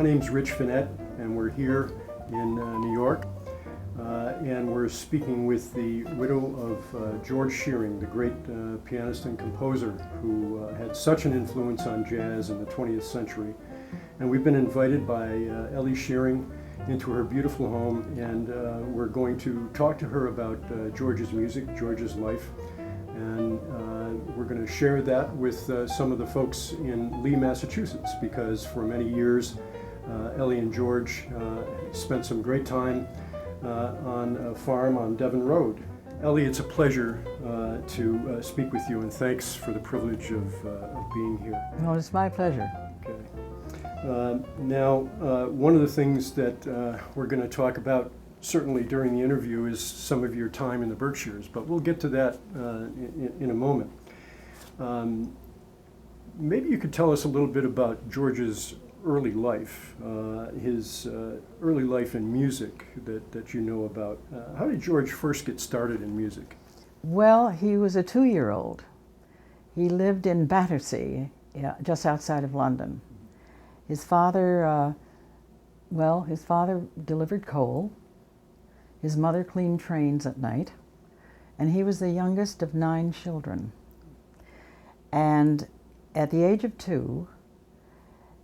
My name's Rich Vinette, and we're here in New York, and we're speaking with the widow of George Shearing, the great pianist and composer who had such an influence on jazz in the 20th century. And we've been invited by Ellie Shearing into her beautiful home, and we're going to talk to her about George's music, George's life, and we're going to share that with some of the folks in Lee, Massachusetts, because for many years Ellie and George spent some great time on a farm on Devon Road. Ellie, it's a pleasure to speak with you, and thanks for the privilege of being here. Well, it's my pleasure. Okay. Now, one of the things that we're going to talk about certainly during the interview is some of your time in the Berkshires, but we'll get to that in a moment. Maybe you could tell us a little bit about George's early life, his early life in music that you know about. How did George first get started in music? Well, he was a 2-year-old. He lived in Battersea, just outside of London. His father, his father delivered coal. His mother cleaned trains at night. And he was the youngest of 9 children. And at the age of 2,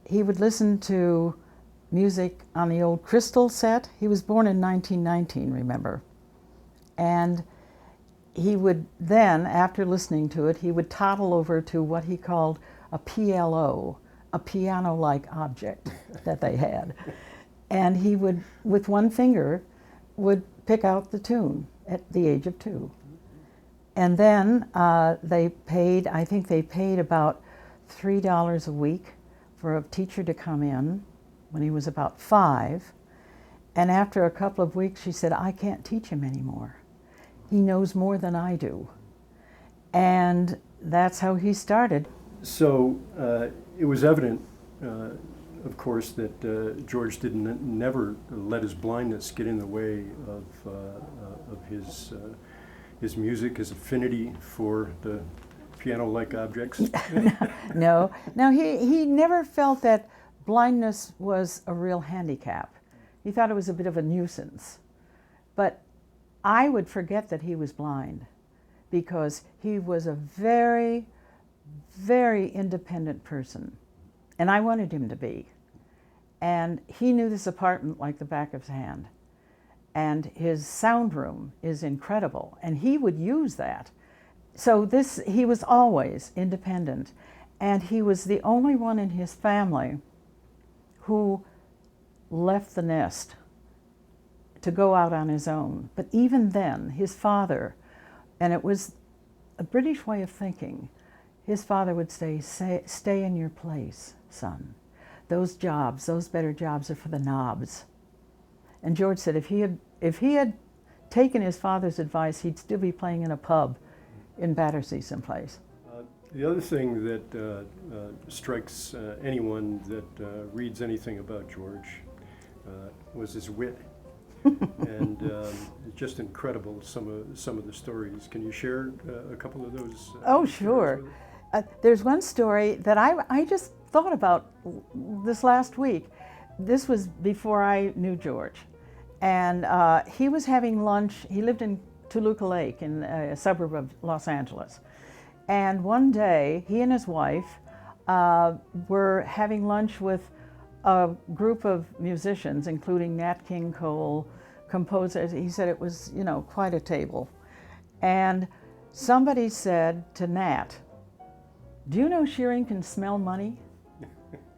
he would listen to music on the old Crystal set. He was born in 1919, remember. And he would then, after listening to it, he would toddle over to what he called a PLO, a piano-like object that they had. And he would, with one finger, would pick out the tune at the age of 2. And then they paid, I think they paid about $3 a week for a teacher to come in when he was about 5. And after a couple of weeks, she said, I can't teach him anymore. He knows more than I do. And that's how he started. So it was evident, of course, that George never let his blindness get in the way of his music, his affinity for the piano-like objects. No, he never felt that blindness was a real handicap. He thought it was a bit of a nuisance. But I would forget that he was blind, because he was a very, very independent person. And I wanted him to be. And he knew this apartment like the back of his hand. And his sound room is incredible, and he would use that. So he was always independent, and he was the only one in his family who left the nest to go out on his own. But even then, his father, and it was a British way of thinking, his father would say, stay in your place, son. Those jobs, those better jobs are for the knobs. And George said if he had taken his father's advice, he'd still be playing in a pub in Battersea someplace. The other thing that strikes anyone that reads anything about George was his wit. And just incredible, some of the stories. Can you share a couple of those? Oh, sure. There's one story that I just thought about this last week. This was before I knew George. And he was having lunch. He lived in Toluca Lake, in a suburb of Los Angeles. And one day, he and his wife were having lunch with a group of musicians, including Nat King Cole, composers. He said it was, quite a table. And somebody said to Nat, do you know Shearing can smell money?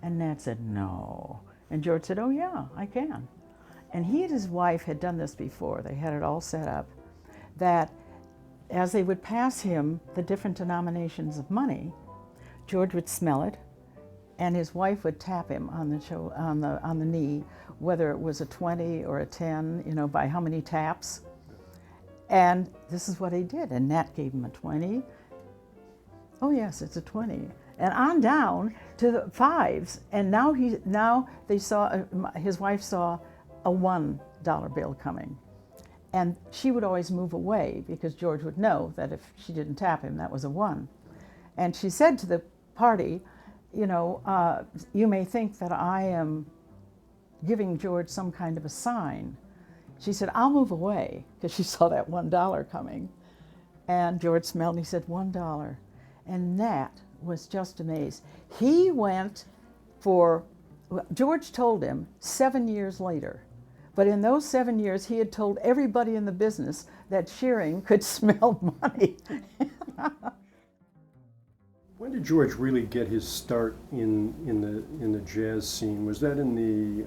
And Nat said, no. And George said, oh yeah, I can. And he and his wife had done this before. They had it all set up, that as they would pass him the different denominations of money, George would smell it, and his wife would tap him on the knee, whether it was a 20 or a 10, by how many taps. And this is what he did. And Nat gave him a 20. Oh yes, it's a 20. And on down to the 5s. And now they saw, his wife saw a $1 bill coming. And she would always move away, because George would know that if she didn't tap him, that was a 1. And she said to the party, you may think that I am giving George some kind of a sign. She said, "I'll move away," because she saw that $1 coming. And George smelled and he said, $1. And Nat was just amazed. He went for, George told him 7 years later, but in those 7 years he had told everybody in the business that Shearing could smell money. When did George really get his start in the jazz scene? Was that in the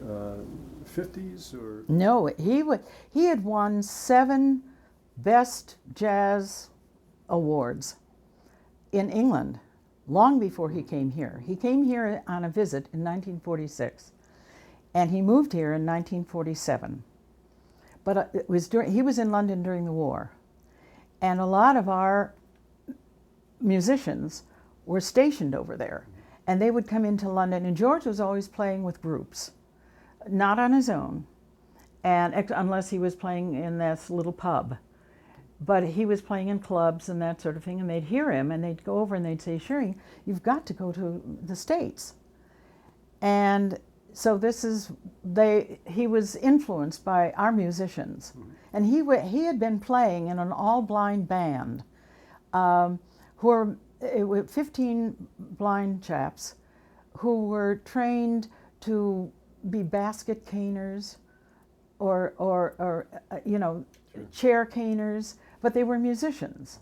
50s or? No, he had won 7 Best Jazz Awards in England long before he came here. He came here on a visit in 1946, and he moved here in 1947. But it was he was in London during the war, and a lot of our musicians were stationed over there, and they would come into London, and George was always playing with groups, not on his own, and unless he was playing in this little pub. But he was playing in clubs and that sort of thing, and they'd hear him, and they'd go over and they'd say, "Shearing, you've got to go to the States." And so he was influenced by our musicians. And he had been playing in an all-blind band, who were 15 blind chaps who were trained to be basket caners or chair caners, but they were musicians.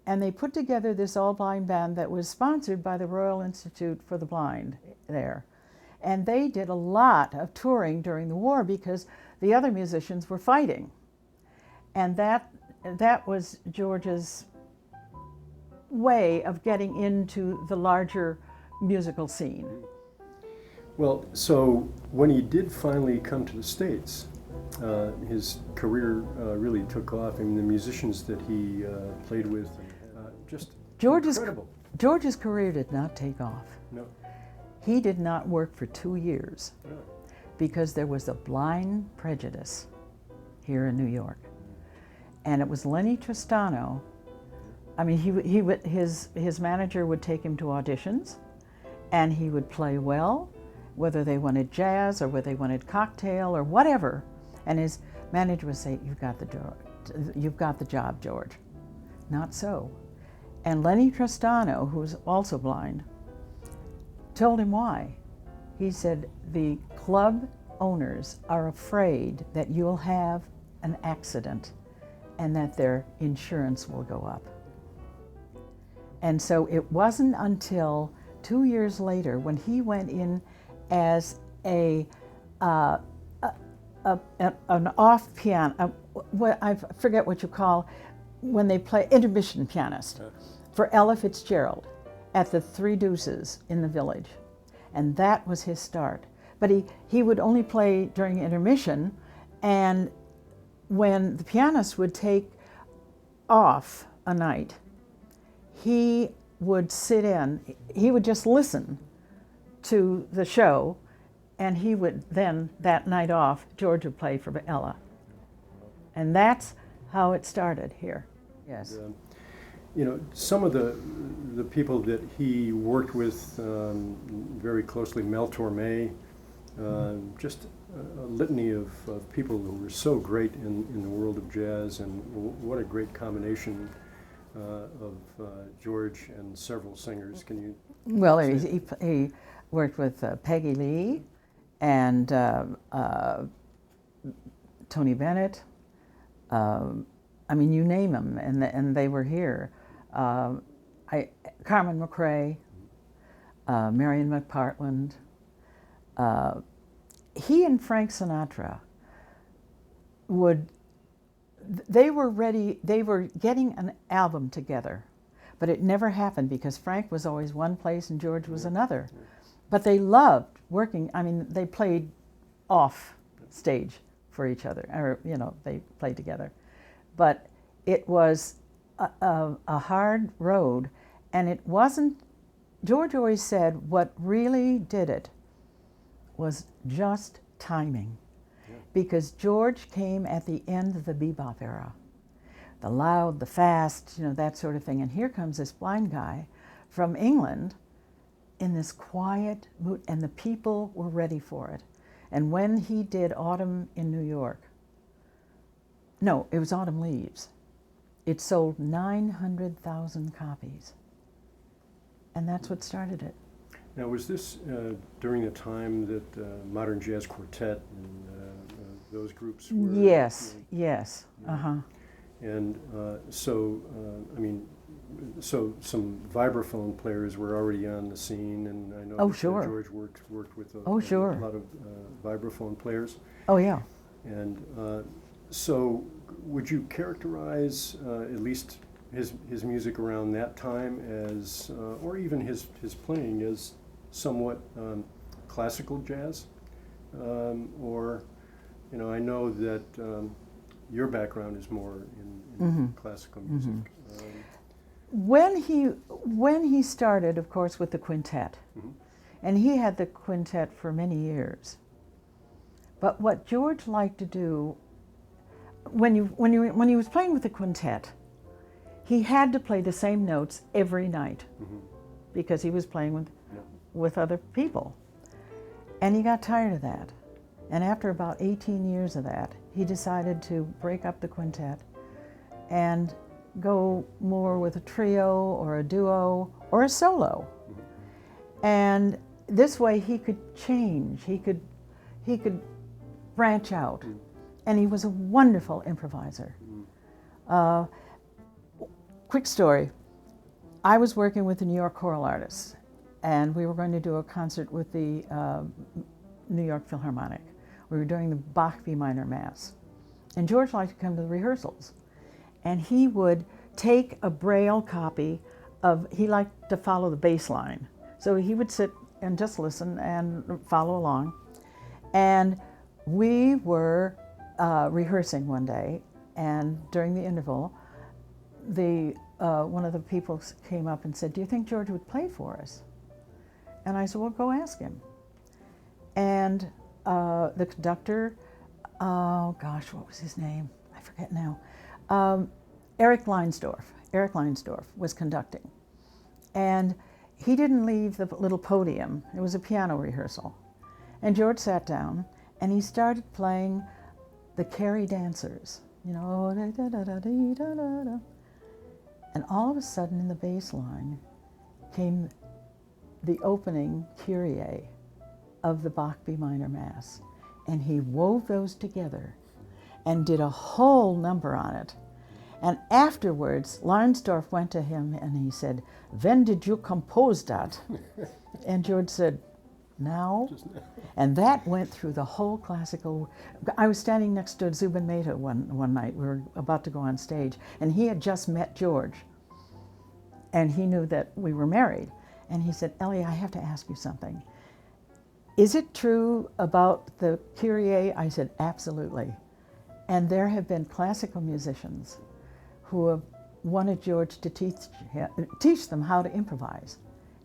And they put together this all-blind band that was sponsored by the Royal Institute for the Blind there. And they did a lot of touring during the war because the other musicians were fighting. And that was George's way of getting into the larger musical scene. Well, so when he did finally come to the States, his career really took off. I mean, the musicians that he played with, just incredible. George's career did not take off. No. He did not work for 2 years Really? because there was a blind prejudice here in New York. And it was Lenny Tristano. I mean, his manager would take him to auditions, and he would play well, whether they wanted jazz or whether they wanted cocktail or whatever. And his manager would say, "You've got the job, George." Not so. And Lenny Tristano, who was also blind, told him why. He said, "The club owners are afraid that you'll have an accident and that their insurance will go up." And so it wasn't until 2 years later when he went in as an off piano, I forget what you call when they play, intermission pianist for Ella Fitzgerald at the Three Deuces in the Village. And that was his start. But he would only play during intermission, and when the pianist would take off a night, he would sit in, he would just listen to the show, and he would then, that night off, George would play for Ella. And that's how it started here. Yes. Some of the people that he worked with very closely, Mel Torme, just a litany of people who were so great in the world of jazz, and what a great combination of George and several singers. Can you? Well, he worked with Peggy Lee and Tony Bennett. I mean, you name them, and they were here. Carmen McRae, Marion McPartland. He and Frank Sinatra they were ready, they were getting an album together, but it never happened because Frank was always one place and George was another. But they loved working, I mean, they played off stage for each other, or, they played together. But it was a hard road, and it wasn't, George always said what really did it was just timing. Because George came at the end of the bebop era. The loud, the fast, that sort of thing. And here comes this blind guy from England in this quiet mood, and the people were ready for it. And when he did Autumn in New York, no, it was Autumn Leaves, it sold 900,000 copies. And that's what started it. Now, was this during the time that Modern Jazz Quartet and those groups were? Yes, yes, And so, I mean, so some vibraphone players were already on the scene, and I know Oh, that, sure. George worked with sure. a lot of vibraphone players. Oh, yeah. And so, would you characterize at least his music around that time as, or even his playing as somewhat classical jazz? Or, you know, I know that your background is more in classical music. When he started, of course, with the quintet, and he had the quintet for many years. But what George liked to do, when he was playing with the quintet, he had to play the same notes every night because he was playing with other people, and he got tired of that. And after about 18 years of that, he decided to break up the quintet and go more with a trio or a duo or a solo. And this way he could change, he could branch out. And he was a wonderful improviser. Quick story, I was working with the New York choral artists, and we were going to do a concert with the New York Philharmonic. We were doing the Bach B minor Mass. And George liked to come to the rehearsals. And he would take a Braille copy of, he liked to follow the bass line. So he would sit and just listen and follow along. And we were rehearsing one day, and during the interval, one of the people came up and said, "Do you think George would play for us?" And I said, "Well, go ask him." And the conductor, oh gosh, what was his name? I forget now. Eric Leinsdorf was conducting. And he didn't leave the little podium. It was a piano rehearsal. And George sat down and he started playing the Carrie Dancers, you know, da-da-da-da-dee-da-da-da. And all of a sudden in the bass line came the opening Kyrie of the Bach B minor Mass. And he wove those together and did a whole number on it. And afterwards, Leinsdorf went to him and he said, "When did you compose that?" And George said, "Now." And that went through the whole classical. I was standing next to Zubin Mehta one night. We were about to go on stage, and he had just met George. And he knew that we were married. And he said, "Ellie, I have to ask you something. Is it true about the Kyrie?" I said, "Absolutely." And there have been classical musicians who have wanted George to teach them how to improvise.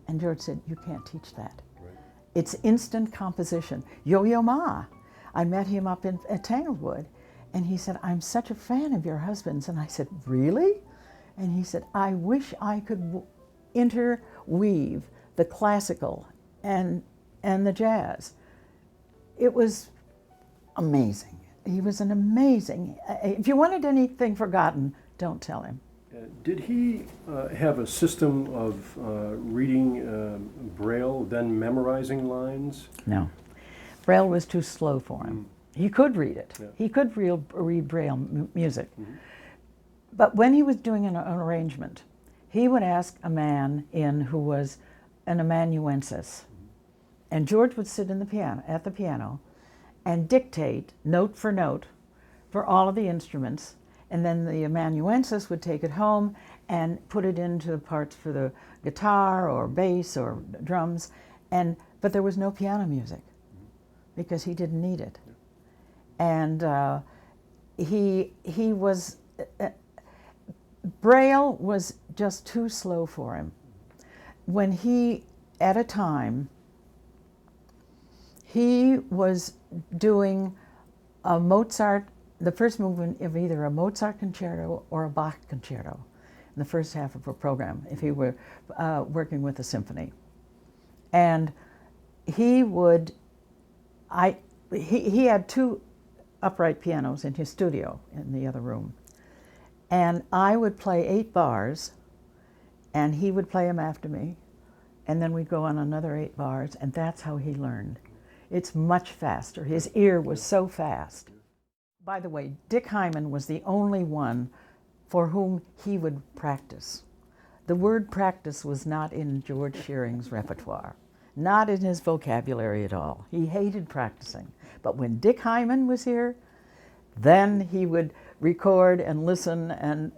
And George said, "You can't teach that. Right. It's instant composition." Yo-Yo Ma, I met him up at Tanglewood, and he said, "I'm such a fan of your husband's." And I said, "Really?" And he said, "I wish I could interweave the classical and the jazz." It was amazing. He was an amazing, if you wanted anything forgotten, don't tell him. Did he have a system of reading Braille, then memorizing lines? No. Braille was too slow for him. He could read it. Yeah. He could read Braille music. But when he was doing an arrangement, he would ask a man in who was an amanuensis. And George would sit at the piano and dictate note for note for all of the instruments. And then the amanuensis would take it home and put it into the parts for the guitar or bass or drums. But there was no piano music because he didn't need it. And he was, Braille was just too slow for him. When he, at a time, he was doing a Mozart, the first movement of either a Mozart concerto or a Bach concerto in the first half of a program, if he were working with a symphony. And he would, he had two upright pianos in his studio in the other room. And I would play 8 bars, and he would play them after me, and then we'd go on another 8 bars, and that's how he learned. It's much faster. His ear was so fast. By the way, Dick Hyman was the only one for whom he would practice. The word practice was not in George Shearing's repertoire, not in his vocabulary at all. He hated practicing. But when Dick Hyman was here, then he would record and listen, and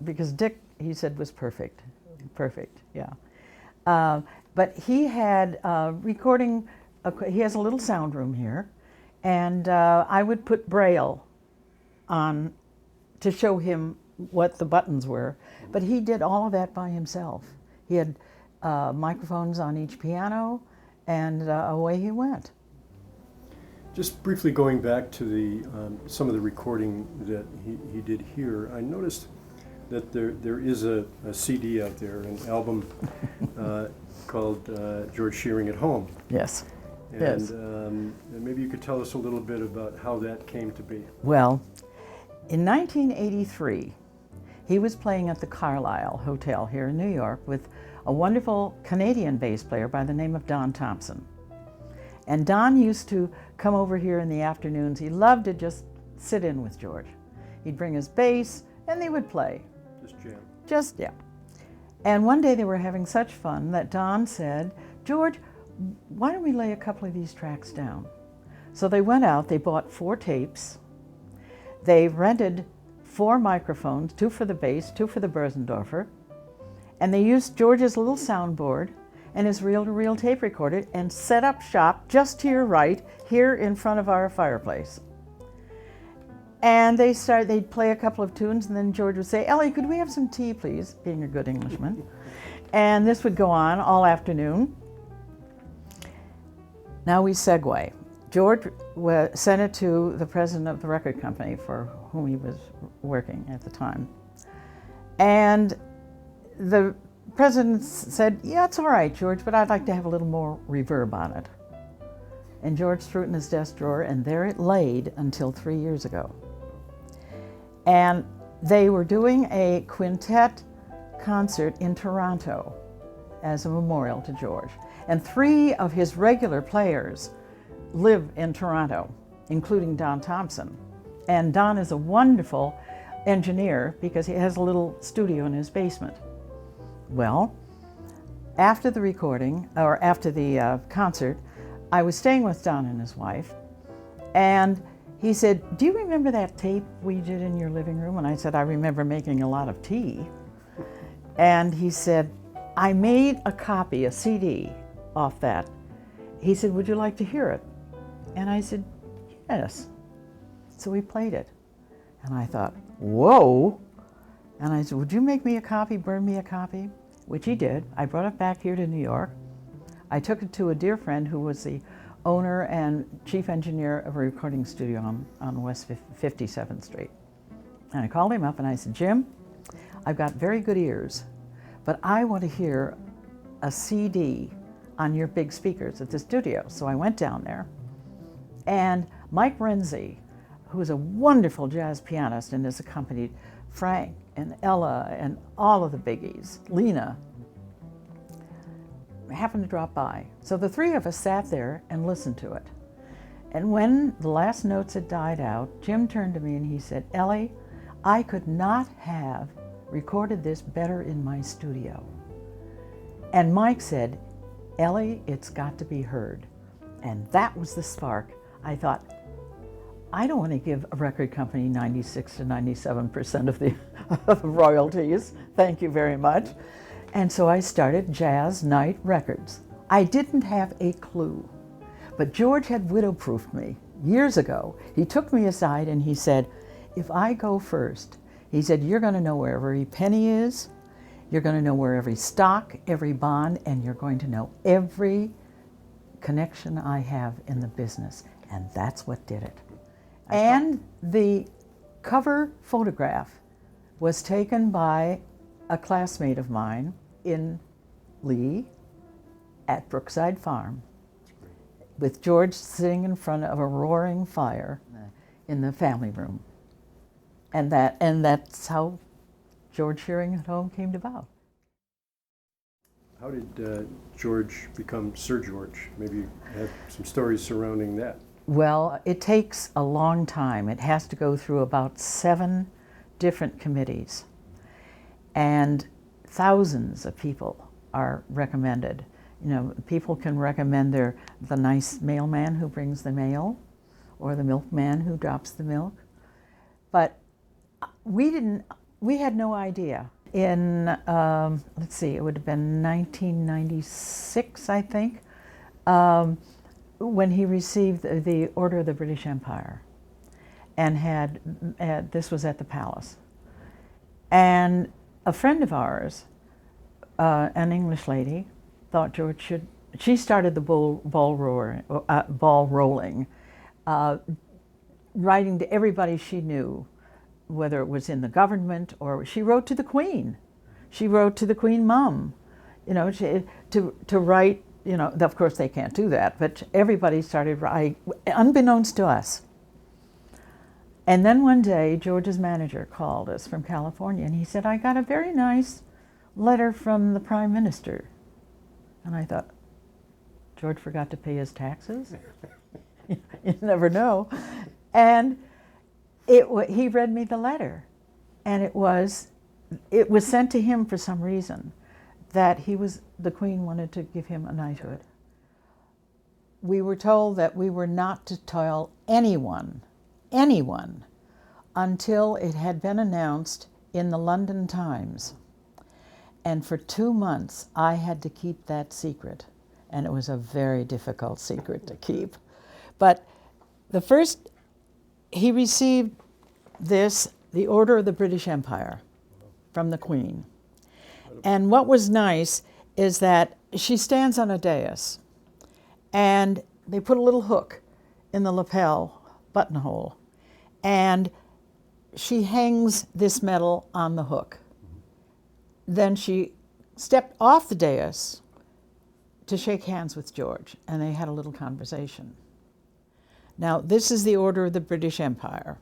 because Dick, he said, was perfect, yeah. But he had recording. He has a little sound room here, and I would put Braille on to show him what the buttons were. But he did all of that by himself. He had microphones on each piano, and away he went. Just briefly going back to the some of the recording that he did here, I noticed that there is a CD out there, an album called George Shearing at Home. Yes. And, yes. And maybe you could tell us a little bit about how that came to be. Well, in 1983, he was playing at the Carlisle Hotel here in New York with a wonderful Canadian bass player by the name of Don Thompson. And Don used to come over here in the afternoons. He loved to just sit in with George. He'd bring his bass, and they would play. Just jam. Yeah. And one day they were having such fun that Don said, "George, why don't we lay a couple of these tracks down?" So they went out, they bought 4 tapes, they rented 4 microphones, 2 for the bass, 2 for the Börsendorfer, and they used George's little soundboard and his reel-to-reel tape recorder and set up shop just to your right, here in front of our fireplace. And they'd play a couple of tunes, and then George would say, "Ellie, could we have some tea, please?" being a good Englishman. And this would go on all afternoon. Now we segue. George sent it to the president of the record company for whom he was working at the time. And the president said, "Yeah, it's all right, George, but I'd like to have a little more reverb on it." And George threw it in his desk drawer, and there it laid until 3 years ago. And they were doing a quintet concert in Toronto as a memorial to George. And 3 of his regular players live in Toronto, including Don Thompson. And Don is a wonderful engineer because he has a little studio in his basement. Well, after the recording, or after the concert, I was staying with Don and his wife, and he said, "Do you remember that tape we did in your living room?" And I said, "I remember making a lot of tea." And he said, "I made a copy, a CD, off that." He said, "Would you like to hear it?" And I said, "Yes." So we played it. And I thought, whoa. And I said, "Would you make me a copy, burn me a copy?" Which he did. I brought it back here to New York. I took it to a dear friend who was the owner and chief engineer of a recording studio on West 57th Street. And I called him up and I said, "Jim, I've got very good ears, but I want to hear a CD on your big speakers at the studio." So I went down there, and Mike Renzi, who is a wonderful jazz pianist and has accompanied Frank and Ella and all of the biggies, Lena, happened to drop by. So the 3 of us sat there and listened to it. And when the last notes had died out, Jim turned to me and he said, "Ellie, I could not have recorded this better in my studio." And Mike said, "Ellie, it's got to be heard." And that was the spark. I thought, I don't want to give a record company 96 to 97% of the royalties. Thank you very much. And so I started JazzKnight Records. I didn't have a clue, but George had widow-proofed me years ago. He took me aside and he said, "If I go first," he said, "you're going to know where every penny is, you're going to know where every stock, every bond, and you're going to know every connection I have in the business." And that's what did it. And the cover photograph was taken by a classmate of mine in Lee at Brookside Farm. with George sitting in front of a roaring fire in the family room. And that's how George Shearing at Home came about. How did George become Sir George? Maybe you have some stories surrounding that. Well, it takes a long time. It has to go through about 7 different committees, and thousands of people are recommended. You know, people can recommend the nice mailman who brings the mail, or the milkman who drops the milk. But we had no idea. In, let's see, it would have been 1996, I think, when he received the Order of the British Empire, and this was at the palace. And a friend of ours, an English lady, thought George should, she started the ball rolling, writing to everybody she knew, whether it was in the government or she wrote to the Queen. She wrote to the Queen Mum, you know, to write, you know, of course they can't do that, but everybody started writing, unbeknownst to us. And then one day, George's manager called us from California, and he said, I got a very nice letter from the Prime Minister. And I thought, George forgot to pay his taxes? You never know. And he read me the letter, and it was sent to him for some reason, that the Queen wanted to give him a knighthood. We were told that we were not to tell anyone, until it had been announced in the London Times. And for 2 months, I had to keep that secret, and it was a very difficult secret to keep. But he received the Order of the British Empire from the Queen. And what was nice is that she stands on a dais, and they put a little hook in the lapel buttonhole, and she hangs this medal on the hook. Then she stepped off the dais to shake hands with George, and they had a little conversation. Now, this is the Order of the British Empire.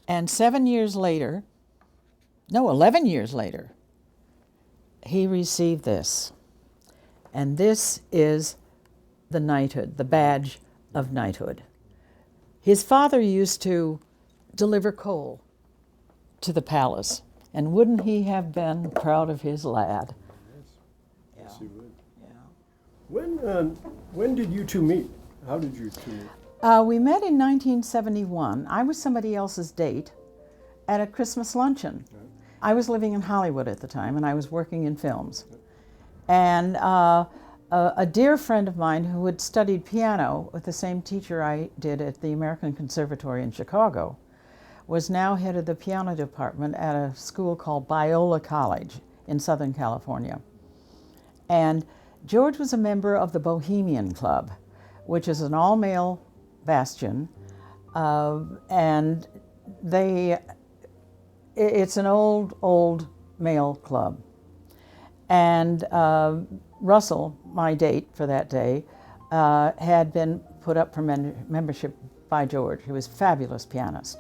And 11 years later, he received this. And this is the knighthood, the badge of knighthood. His father used to deliver coal to the palace, and wouldn't he have been proud of his lad? Yes, he would. Yeah. When did you two meet? How did you two meet? We met in 1971. I was somebody else's date at a Christmas luncheon. Right. I was living in Hollywood at the time, and I was working in films. And a dear friend of mine who had studied piano with the same teacher I did at the American Conservatory in Chicago was now head of the piano department at a school called Biola College in Southern California. And George was a member of the Bohemian Club, which is an all-male bastion, and it's an old male club. And Russell, my date for that day, had been put up for membership by George. He was a fabulous pianist.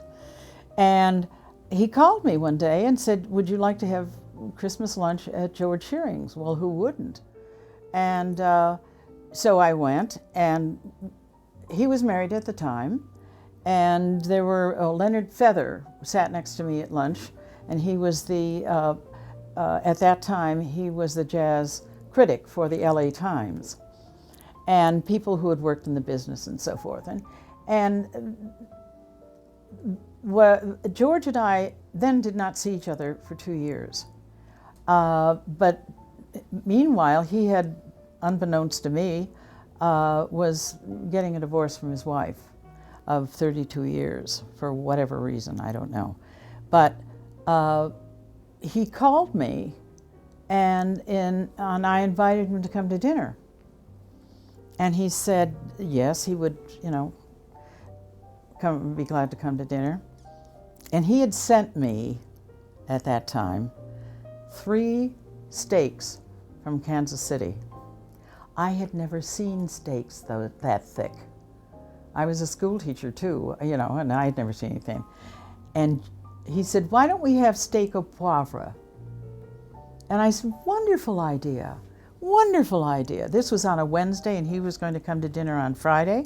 And he called me one day and said, would you like to have Christmas lunch at George Shearing's? Well, who wouldn't? And so I went, and he was married at the time, and there were Leonard Feather sat next to me at lunch, and he was at that time he was the jazz critic for the LA Times, and people who had worked in the business and so forth. And George and I then did not see each other for 2 years, but meanwhile he had, unbeknownst to me, was getting a divorce from his wife of 32 years for whatever reason, I don't know. But he called me, and I invited him to come to dinner. And he said yes, he would, be glad to come to dinner. And he had sent me, at that time, 3 steaks from Kansas City. I had never seen steaks that thick. I was a school teacher too, you know, and I had never seen anything. And he said, why don't we have steak au poivre? And I said, wonderful idea, wonderful idea. This was on a Wednesday and he was going to come to dinner on Friday.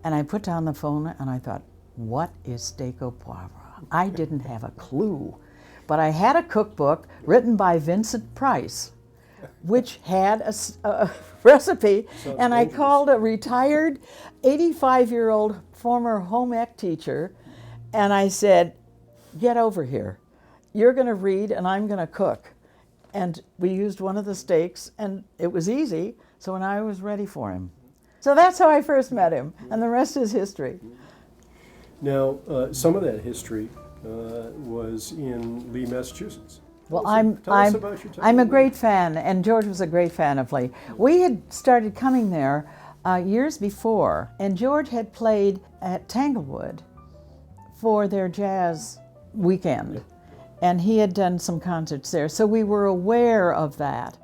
And I put down the phone and I thought, what is steak au poivre? I didn't have a clue, but I had a cookbook written by Vincent Price, which had a recipe, and I called a retired 85-year-old former home ec teacher, and I said, get over here. You're going to read and I'm going to cook. And we used one of the steaks, and it was easy, so when I was ready for him. So that's how I first met him, and the rest is history. Now, some of that history was in Lee, Massachusetts. Well, Tell us about your time I'm a in Lee. great fan, and George was a great fan of Lee. We had started coming there years before, and George had played at Tanglewood for their jazz weekend, and he had done some concerts there, so we were aware of that.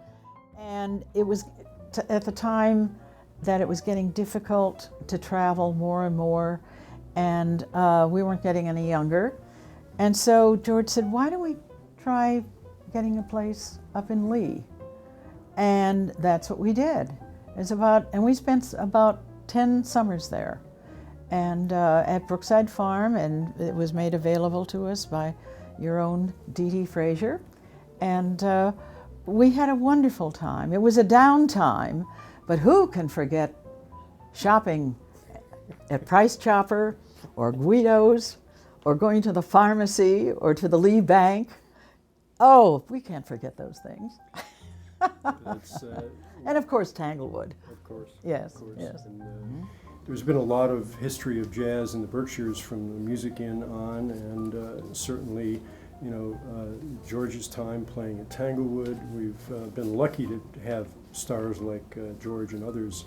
And it was at the time that it was getting difficult to travel more and more, and we weren't getting any younger. And so George said, why don't we try getting a place up in Lee? And that's what we did. And we spent about 10 summers there, and at Brookside Farm, and it was made available to us by your own Dee Dee Frazier. And we had a wonderful time. It was a downtime, but who can forget shopping at Price Chopper or Guido's, or going to the pharmacy or to the Lee Bank? Oh, we can't forget those things. That's, And of course, Tanglewood. of course. Yes, Of course. yes. And, there's been a lot of history of jazz in the Berkshires from the Music Inn on, and certainly, you know, George's time playing at Tanglewood. We've been lucky to have stars like George and others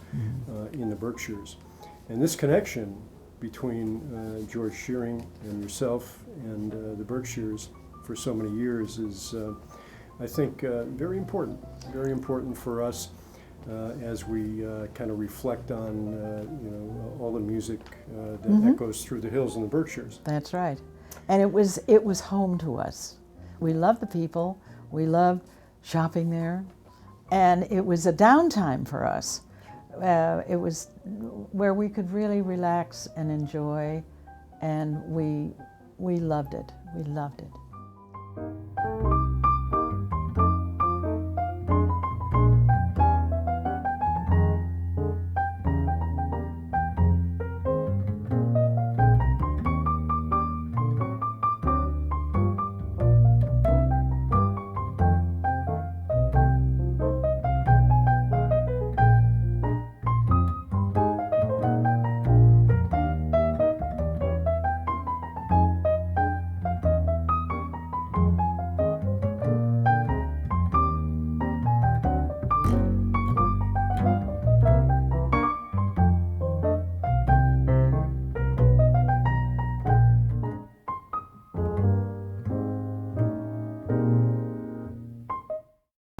in the Berkshires. And this connection between George Shearing and yourself and the Berkshires for so many years is, I think, very important for us as we kind of reflect on, you know, all the music that echoes through the hills in the Berkshires. That's right. And it was home to us. We loved the people, we loved shopping there, and it was a downtime for us. It was where we could really relax and enjoy, and we loved it. We loved it.